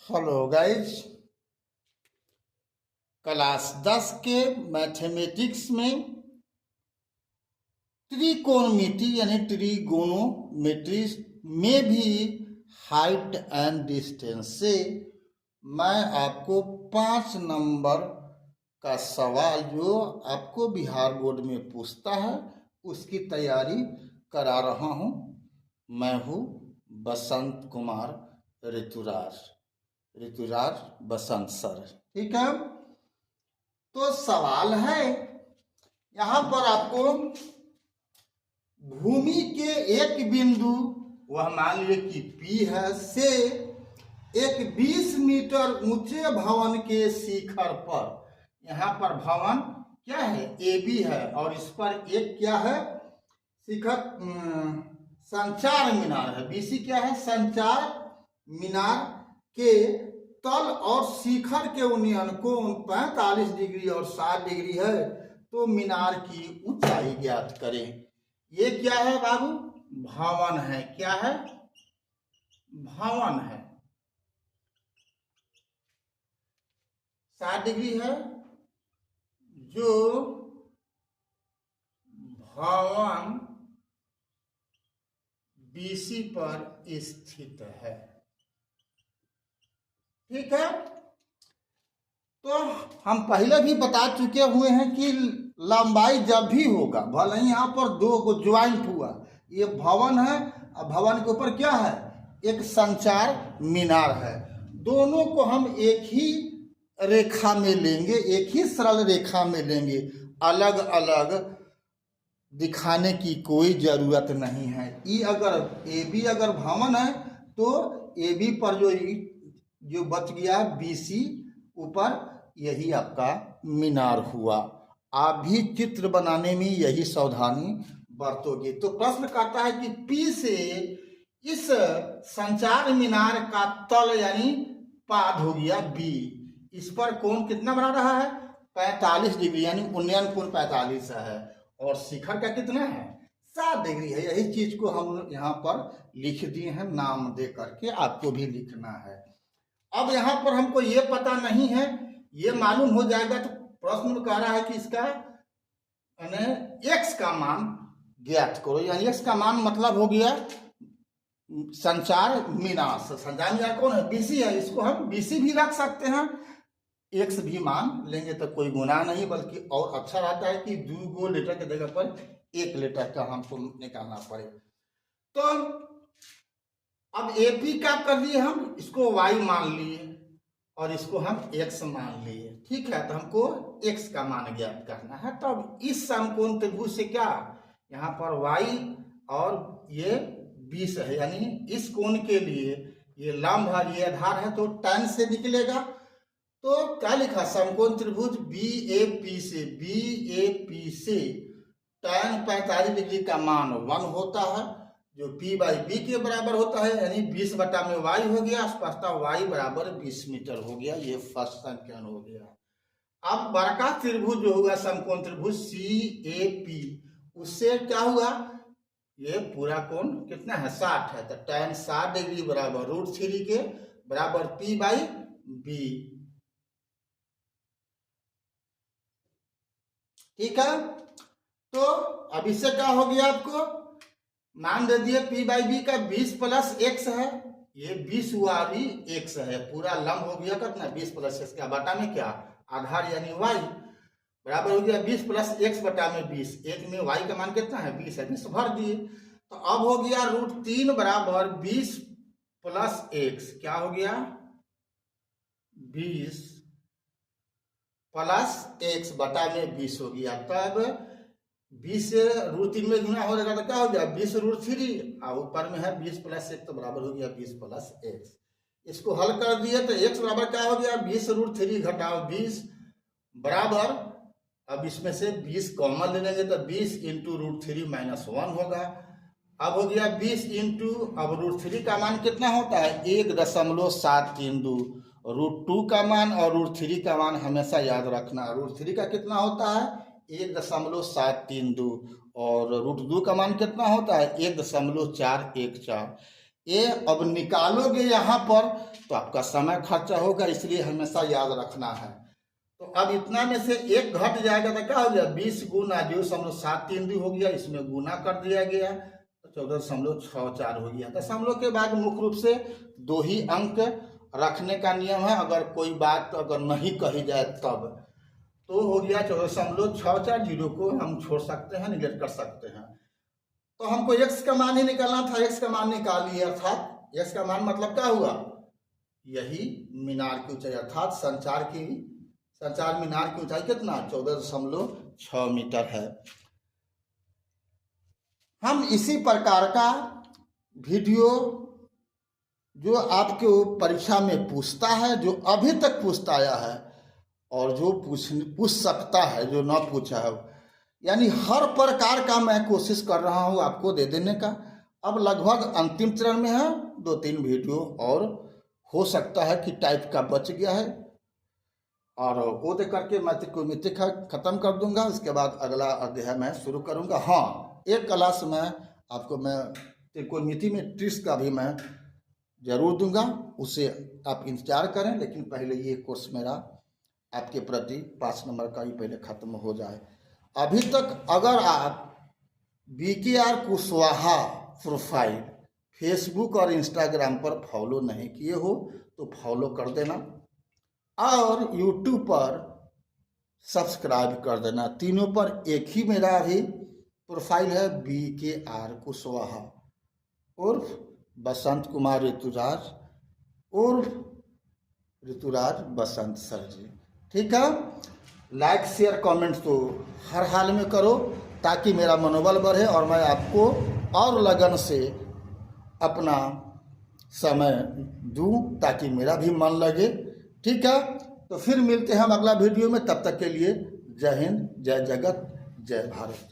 Hello guys, class 10 के mathematics में त्रिकोणमिति यानी ट्रिगोनोमेट्री में भी हाइट एंड डिस्टेंस से मैं आपको 5 नंबर का सवाल जो आपको बिहार बोर्ड में पूछता है उसकी तैयारी करा रहा हूँ। मैं हूँ बसंत कुमार ऋतुराज बसंत सर। ठीक है, तो सवाल है यहाँ पर आपको भूमि के एक बिंदु, वह मान लीजिए कि P है, से एक 20 मीटर ऊंचे भवन के शिखर पर, यहाँ पर भवन क्या है, AB है, और इस पर एक क्या है, शिखर संचार मीनार है। BC क्या है, संचार मीनार के तल और शिखर के उन्नयन कोण 45 डिग्री और 60 डिग्री है, तो मीनार की ऊंचाई ज्ञात करें। ये क्या है बाबू, भवन है। क्या है, भवन है। 60 डिग्री है जो भवन BC पर स्थित है। ठीक है, तो हम पहले भी बता चुके हुए हैं कि लंबाई जब भी होगा, भले ही यहाँ पर दो को ज्वाइंट हुआ, ये भवन है और भवन के ऊपर क्या है, एक संचार मीनार है, दोनों को हम एक ही रेखा में लेंगे, एक ही सरल रेखा में लेंगे, अलग अलग दिखाने की कोई जरूरत नहीं है। AB अगर भवन है तो AB पर जो बच गया BC ऊपर, यही आपका मीनार हुआ। आप भी चित्र बनाने में यही सावधानी बरतोगे। तो प्रश्न कहता है कि P से इस संचार मीनार का तल यानी पाद हो गया B, इस पर कोण कितना बना रहा है, 45 डिग्री, यानी उन्नयन कोण 45 है, और शिखर का कितना है, 60 डिग्री है। यही चीज को हम यहाँ पर लिख दिए हैं, नाम दे करके आपको भी लिखना है। अब यहाँ पर हमको ये पता नहीं है, ये मालूम हो जाएगा। तो प्रश्न में कह रहा है कि इसका x का मान ज्ञात करो, यानी x का मान मतलब हो गया संचार मीनार। संचार मीनार कौन है, BC है, इसको हम BC भी रख सकते हैं, x भी मान लेंगे तो कोई गुनाह नहीं, बल्कि और अच्छा रहता है कि 2 लेटर के जगह पर 1 लेटर का हमको निकालना पड़े। तो अब AP का कर लिए हम, इसको y मान लिए और इसको हम x मान लिए। ठीक है, तो हमको x का मान ज्ञात करना है। तो अब इस समकोण त्रिभुज से क्या, यहाँ पर y और ये 20 है, यानी इस कोण के लिए ये लंब है, ये आधार है, तो tan से निकलेगा। तो क्या लिखा, समकोण त्रिभुज BAP से tan 45 डिग्री का मान 1 होता है, जो P/B के बराबर होता है, यानी 20 बटा में y हो गया, स्पष्टता y बराबर 20 मीटर हो गया। ये फर्स्ट समीकरण हो गया। अब बड़का त्रिभुज जो होगा समकोण त्रिभुज CAP, उससे क्या हुआ, ये पूरा कोण कितना है, 60 है, तो tan 60 डिग्री बराबर √3 के बराबर P/B। ठीक है, तो अब इससे क्या हो गया, आपको मान दे दिए P/B का 20 + x है, ये 20 हुआ, अभी x है, पूरा लंब हो गया कितना, 20 + x का बटा में क्या, आधार यानी y बराबर हो गया 20 + x बटा में 20, एक में y का मान कितना है, 20 है, 20 भर दिए। तो अब हो गया √3 बराबर 20 + x, क्या हो गया, 20 + x बटा में 20 हो गया। तब 20 से √3 में गुना हो जाएगा तो क्या हो गया, 20 √3, और ऊपर में है 20 + x, तो बराबर हो गया 20 + x। इसको हल कर दिए तो x बराबर क्या हो गया, 20 √3 घटाओ 20 बराबर, अब इसमें से 20 कॉमन ले लेंगे तो 20 × √3 - 1 होगा। अब हो गया 20 इंटू, अब √3 का मान कितना होता है, 1.732, √2 का मान और √3 का मान हमेशा याद रखना। √3 का कितना होता है, 1.732, और √2 का मान कितना होता है, 1.414। ये अब निकालोगे यहाँ पर तो आपका समय खर्चा होगा, इसलिए हमेशा याद रखना है। तो अब इतना में से एक घट जाएगा तो क्या हो गया, 20 गुना 0.73 हो गया, इसमें गुना कर दिया गया तो 14.64 हो गया। दशमलव के बाद मुख्य रूप से 2 ही अंक रखने का नियम है, अगर कोई बात अगर नहीं कही जाए तब तो हो गया 14.64। जीरो को हम छोड़ सकते हैं, निगेट कर सकते हैं। तो हमको x का मान ही निकालना था, x का मान निकाल लिया, अर्थात x का मान मतलब क्या हुआ, यही मीनार की ऊंचाई, अर्थात संचार मीनार की ऊंचाई कितना 14.6 मीटर है। हम इसी प्रकार का वीडियो जो आपके परीक्षा में पूछता है, जो अभी तक पूछता आया है और जो पूछ सकता है, जो ना पूछा है, यानी हर प्रकार का मैं कोशिश कर रहा हूँ आपको दे देने का। अब लगभग अंतिम चरण में है, 2-3 वीडियो और हो सकता है कि टाइप का बच गया है, और वो दे करके मैं त्रिकोणमिति का खत्म कर दूंगा। उसके बाद अगला अध्याय मैं शुरू करूंगा। हाँ, एक क्लास में आपको मैं त्रिकोणमिति में ट्रिक्स का भी मैं जरूर दूंगा, उसे आप इंतजार करें। लेकिन पहले ये कोर्स मेरा आपके प्रति 5 नंबर का ही पहले खत्म हो जाए। अभी तक अगर आप BKR कुशवाहा प्रोफाइल फेसबुक और इंस्टाग्राम पर फॉलो नहीं किए हो तो फॉलो कर देना, और यूट्यूब पर सब्सक्राइब कर देना। तीनों पर एक ही मेरा भी प्रोफाइल है, BKR कुशवाहा उर्फ बसंत कुमार ऋतुराज उर्फ ऋतुराज बसंत सर जी। ठीक है, लाइक शेयर कमेंट तो हर हाल में करो ताकि मेरा मनोबल बढ़े और मैं आपको और लगन से अपना समय दूं ताकि मेरा भी मन लगे। ठीक है, तो फिर मिलते हैं हम अगला वीडियो में। तब तक के लिए जय हिंद, जय जगत, जय भारत।